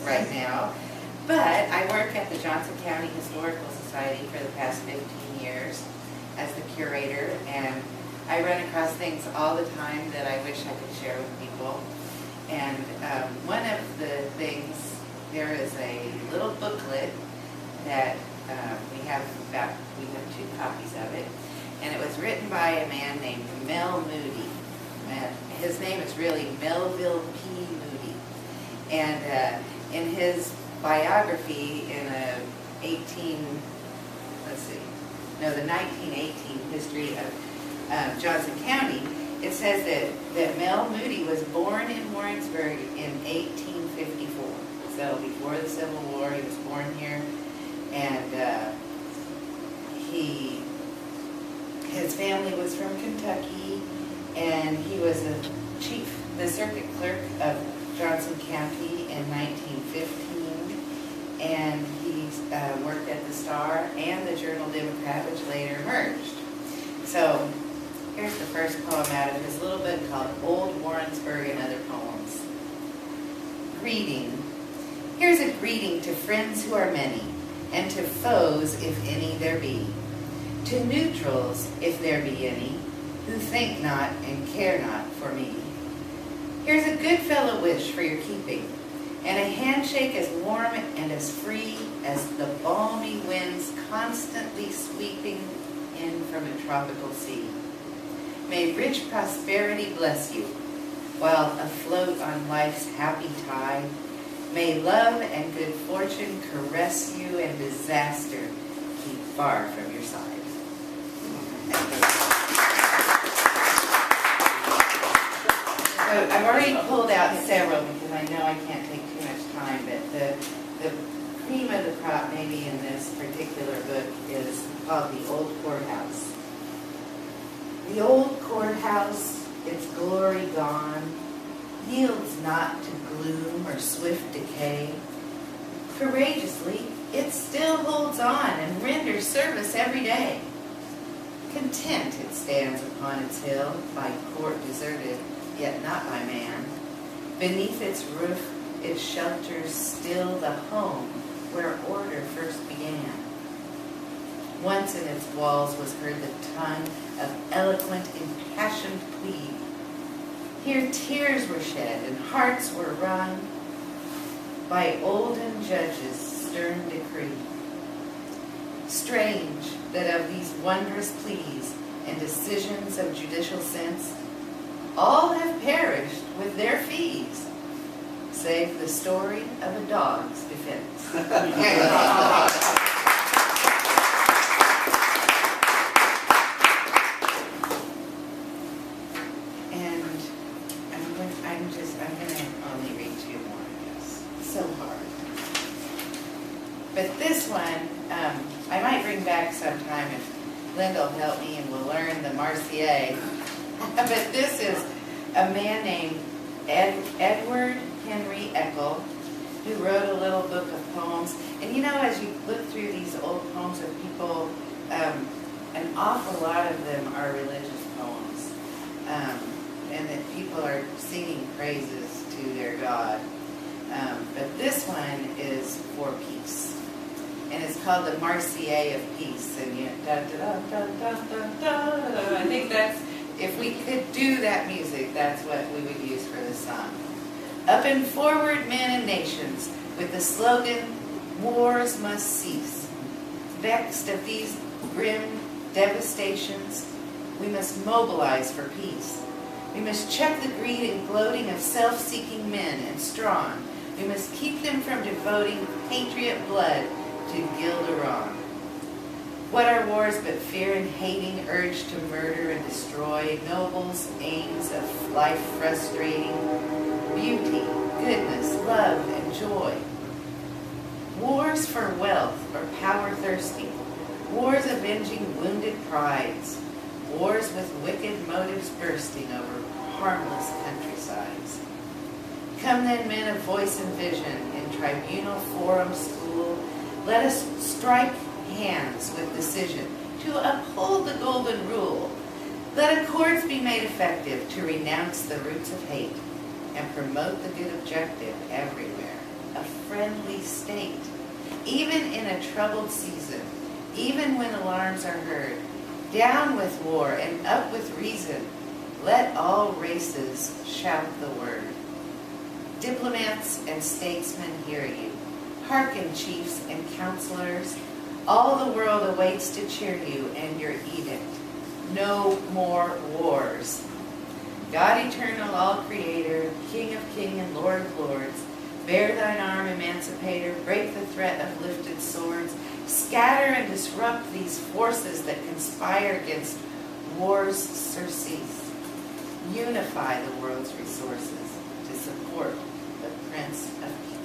right now. But I work at the Johnson County Historical Society for the past 15 years as the curator, and I run across things all the time that I wish I could share with people. And one of the things, there is a little booklet that we have 2 copies of it, and it was written by a man named Mel Moody. His name is really Melville P. Moody, and in his biography in the 1918 history of Johnson County, it says that Mel Moody was born in Warrensburg in 1854. So before the Civil War, he was born here, and his family was from Kentucky, and he was the circuit clerk of Johnson County in 1915, and he worked at the Star and the Journal-Democrat, which later merged. So here's the first poem out of his little book called Old Warrensburg and Other Poems. Greeting. Here's a greeting to friends who are many, and to foes, if any there be, to neutrals, if there be any, who think not and care not for me. Here's a good fellow wish for your keeping, and a handshake as warm and as free as the balmy winds constantly sweeping in from a tropical sea. May rich prosperity bless you, while afloat on life's happy tide. May love and good fortune caress you, and disaster keep far from your side. So I've already pulled out several because I know I can't take too much time, but the cream of the crop maybe in this particular book is called The Old Courthouse. The old courthouse, its glory gone, yields not to gloom or swift decay. Courageously, it still holds on and renders service every day. Content it stands upon its hill, by court deserted, yet not by man. Beneath its roof it shelters still the home where order first began. Once in its walls was heard the tongue of eloquent, impassioned plea. Here tears were shed and hearts were wrung by olden judges' stern decree. Strange that of these wondrous pleas and decisions of judicial sense, all have perished with their fees, save the story of a dog's defense. And I'm going to only read 2 more, I guess. So hard. But this one, I might bring back sometime if Linda will help me and we'll learn the Marseillaise. But this is a man named Edward Henry Eckel, who wrote a little book of poems. And you know, as you look through these old poems of people, an awful lot of them are religious poems. And that people are singing praises to their God. But this one is for peace. And it's called the Marseillaise of Peace. And you da da da da da da da. I think that's, if we could do that music, that's what we would use for this song. Up and forward, men and nations, with the slogan, wars must cease. Vexed at these grim devastations, we must mobilize for peace. We must check the greed and gloating of self-seeking men and strong. We must keep them from devoting patriot blood to gild a wrong. What are wars but fear and hating, urge to murder and destroy, nobles' aims of life frustrating, beauty, goodness, love, and joy? Wars for wealth or power thirsty, wars avenging wounded prides, wars with wicked motives bursting over harmless countrysides. Come then, men of voice and vision, in tribunal, forum, school, let us strike hands with decision to uphold the golden rule. Let accords be made effective to renounce the roots of hate and promote the good objective everywhere, a friendly state. Even in a troubled season, even when alarms are heard, down with war and up with reason, let all races shout the word. Diplomats and statesmen hear you. Hearken, chiefs and counselors. All the world awaits to cheer you and your edict. No more wars. God eternal, all creator, King of kings and Lord of lords, bear thine arm, emancipator, break the threat of lifted swords, scatter and disrupt these forces that conspire against war's surcease. Unify the world's resources to support the Prince of Peace.